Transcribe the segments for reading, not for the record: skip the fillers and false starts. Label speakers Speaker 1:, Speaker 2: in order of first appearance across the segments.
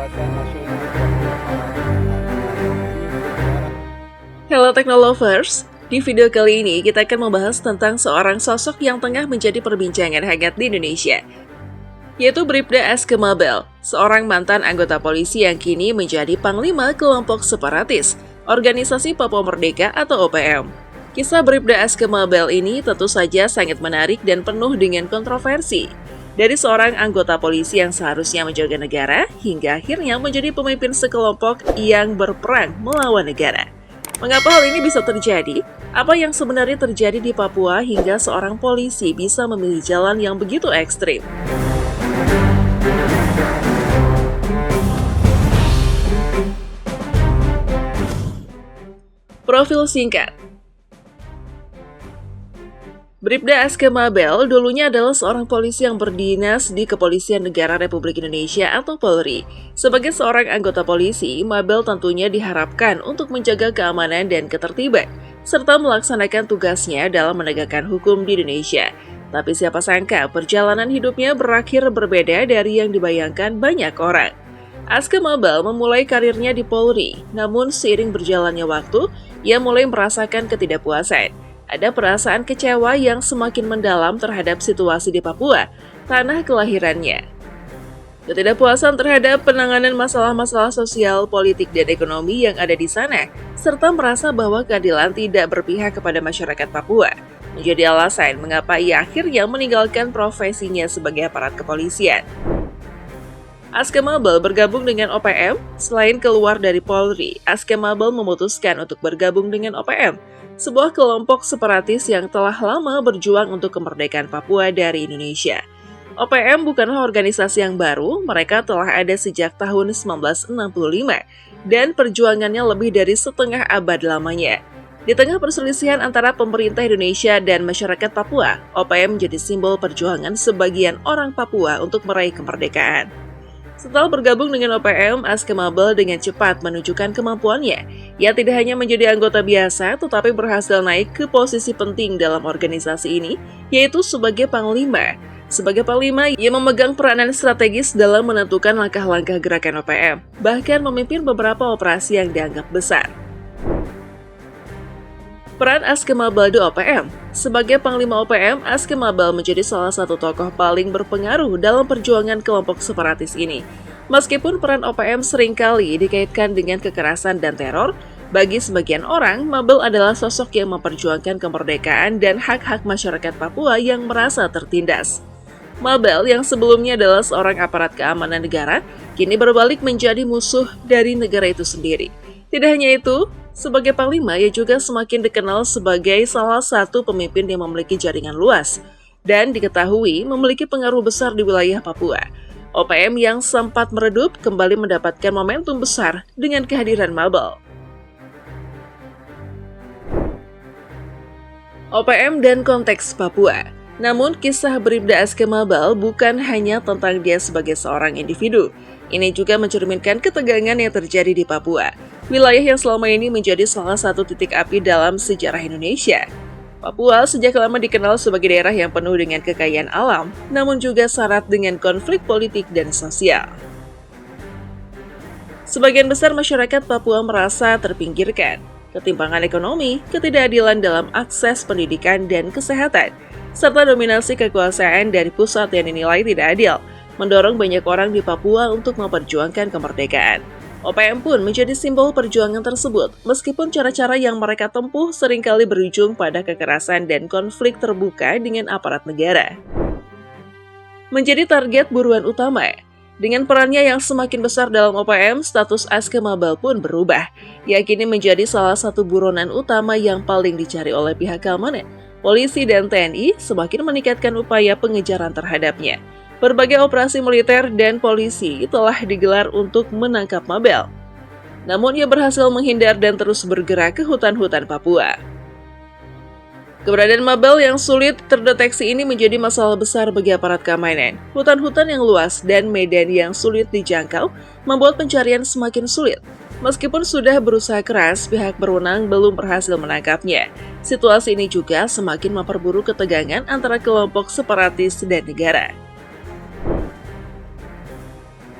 Speaker 1: kekuasaan nasional dan negara.
Speaker 2: Hello Technolovers, di video kali ini kita akan membahas tentang seorang sosok yang tengah menjadi perbincangan hangat di Indonesia, yaitu Bribda Aske Mabel, seorang mantan anggota polisi yang kini menjadi panglima kelompok separatis, Organisasi Papua Merdeka atau OPM. Kisah Bribda Aske Mabel ini tentu saja sangat menarik dan penuh dengan kontroversi. Dari seorang anggota polisi yang seharusnya menjaga negara, hingga akhirnya menjadi pemimpin sekelompok yang berperang melawan negara. Mengapa hal ini bisa terjadi? Apa yang sebenarnya terjadi di Papua hingga seorang polisi bisa memilih jalan yang begitu ekstrim? Profil singkat. Bribda Aske Mabel dulunya adalah seorang polisi yang berdinas di Kepolisian Negara Republik Indonesia atau Polri. Sebagai seorang anggota polisi, Mabel tentunya diharapkan untuk menjaga keamanan dan ketertiban, serta melaksanakan tugasnya dalam menegakkan hukum di Indonesia. Tapi siapa sangka perjalanan hidupnya berakhir berbeda dari yang dibayangkan banyak orang. Aske Mabel memulai karirnya di Polri, namun seiring berjalannya waktu, ia mulai merasakan ketidakpuasan. Ada perasaan kecewa yang semakin mendalam terhadap situasi di Papua, tanah kelahirannya. Ketidakpuasan terhadap penanganan masalah-masalah sosial, politik, dan ekonomi yang ada di sana, serta merasa bahwa keadilan tidak berpihak kepada masyarakat Papua, menjadi alasan mengapa ia akhirnya meninggalkan profesinya sebagai aparat kepolisian. Aske Mabel bergabung dengan OPM. Selain keluar dari Polri, Aske Mabel memutuskan untuk bergabung dengan OPM, sebuah kelompok separatis yang telah lama berjuang untuk kemerdekaan Papua dari Indonesia. OPM bukanlah organisasi yang baru, mereka telah ada sejak tahun 1965, dan perjuangannya lebih dari setengah abad lamanya. Di tengah perselisihan antara pemerintah Indonesia dan masyarakat Papua, OPM menjadi simbol perjuangan sebagian orang Papua untuk meraih kemerdekaan. Setelah bergabung dengan OPM, Aske Mabel dengan cepat menunjukkan kemampuannya. Ia tidak hanya menjadi anggota biasa, tetapi berhasil naik ke posisi penting dalam organisasi ini, yaitu sebagai panglima. Sebagai panglima, ia memegang peranan strategis dalam menentukan langkah-langkah gerakan OPM, bahkan memimpin beberapa operasi yang dianggap besar. Peran Aske Mabel di OPM. Sebagai panglima OPM, Aske Mabel menjadi salah satu tokoh paling berpengaruh dalam perjuangan kelompok separatis ini. Meskipun peran OPM seringkali dikaitkan dengan kekerasan dan teror, bagi sebagian orang, Mabel adalah sosok yang memperjuangkan kemerdekaan dan hak-hak masyarakat Papua yang merasa tertindas. Mabel yang sebelumnya adalah seorang aparat keamanan negara, kini berbalik menjadi musuh dari negara itu sendiri. Tidak hanya itu, sebagai panglima, ia juga semakin dikenal sebagai salah satu pemimpin yang memiliki jaringan luas dan diketahui memiliki pengaruh besar di wilayah Papua. OPM yang sempat meredup kembali mendapatkan momentum besar dengan kehadiran Mabel. OPM dan konteks Papua. Namun, kisah Bribda Aske Mabel bukan hanya tentang dia sebagai seorang individu. Ini juga mencerminkan ketegangan yang terjadi di Papua, wilayah yang selama ini menjadi salah satu titik api dalam sejarah Indonesia. Papua sejak lama dikenal sebagai daerah yang penuh dengan kekayaan alam, namun juga syarat dengan konflik politik dan sosial. Sebagian besar masyarakat Papua merasa terpinggirkan, ketimpangan ekonomi, ketidakadilan dalam akses pendidikan dan kesehatan, serta dominasi kekuasaan dari pusat yang dinilai tidak adil, mendorong banyak orang di Papua untuk memperjuangkan kemerdekaan. OPM pun menjadi simbol perjuangan tersebut, meskipun cara-cara yang mereka tempuh seringkali berujung pada kekerasan dan konflik terbuka dengan aparat negara. Menjadi target buruan utama. Dengan perannya yang semakin besar dalam OPM, status Aske Mabel pun berubah. Ia kini menjadi salah satu buronan utama yang paling dicari oleh pihak keamanan. Polisi dan TNI semakin meningkatkan upaya pengejaran terhadapnya. Berbagai operasi militer dan polisi telah digelar untuk menangkap Mabel. Namun ia berhasil menghindar dan terus bergerak ke hutan-hutan Papua. Keberadaan Mabel yang sulit terdeteksi ini menjadi masalah besar bagi aparat keamanan. Hutan-hutan yang luas dan medan yang sulit dijangkau membuat pencarian semakin sulit. Meskipun sudah berusaha keras, pihak berwenang belum berhasil menangkapnya. Situasi ini juga semakin memperburuk ketegangan antara kelompok separatis dan negara.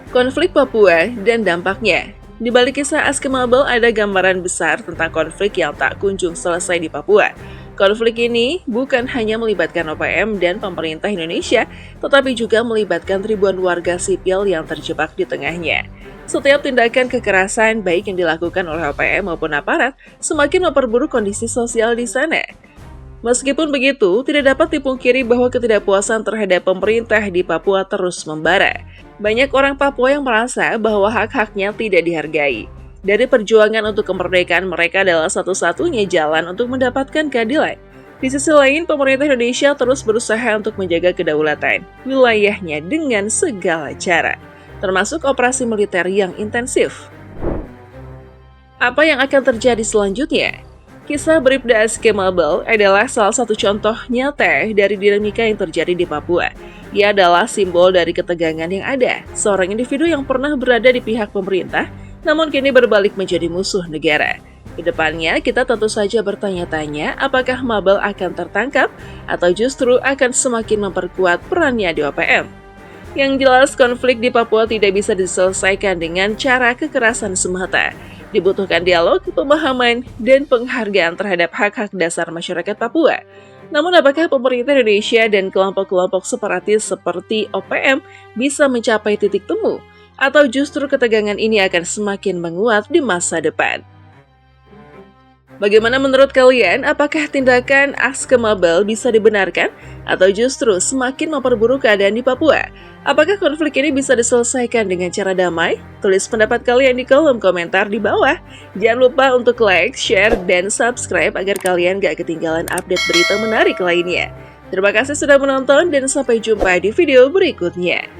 Speaker 2: Konflik Papua dan dampaknya. Di balik kisah Aske Mabel ada gambaran besar tentang konflik yang tak kunjung selesai di Papua. Konflik ini bukan hanya melibatkan OPM dan pemerintah Indonesia, tetapi juga melibatkan ribuan warga sipil yang terjebak di tengahnya. Setiap tindakan kekerasan baik yang dilakukan oleh OPM maupun aparat semakin memperburuk kondisi sosial di sana. Meskipun begitu, tidak dapat dipungkiri bahwa ketidakpuasan terhadap pemerintah di Papua terus membara. Banyak orang Papua yang merasa bahwa hak-haknya tidak dihargai. Dari perjuangan untuk kemerdekaan mereka adalah satu-satunya jalan untuk mendapatkan keadilan. Di sisi lain, pemerintah Indonesia terus berusaha untuk menjaga kedaulatan wilayahnya dengan segala cara, termasuk operasi militer yang intensif. Apa yang akan terjadi selanjutnya? Kisah Bribda Aske Mabel adalah salah satu contoh nyata dari dinamika yang terjadi di Papua. Ia adalah simbol dari ketegangan yang ada, seorang individu yang pernah berada di pihak pemerintah, namun kini berbalik menjadi musuh negara. Di depannya, kita tentu saja bertanya-tanya apakah Mabel akan tertangkap atau justru akan semakin memperkuat perannya di OPM. Yang jelas, konflik di Papua tidak bisa diselesaikan dengan cara kekerasan semata. Dibutuhkan dialog, pemahaman, dan penghargaan terhadap hak-hak dasar masyarakat Papua. Namun apakah pemerintah Indonesia dan kelompok-kelompok separatis seperti OPM bisa mencapai titik temu? Atau justru ketegangan ini akan semakin menguat di masa depan? Bagaimana menurut kalian? Apakah tindakan Aske Mabel bisa dibenarkan? Atau justru semakin memperburuk keadaan di Papua? Apakah konflik ini bisa diselesaikan dengan cara damai? Tulis pendapat kalian di kolom komentar di bawah. Jangan lupa untuk like, share, dan subscribe agar kalian gak ketinggalan update berita menarik lainnya. Terima kasih sudah menonton dan sampai jumpa di video berikutnya.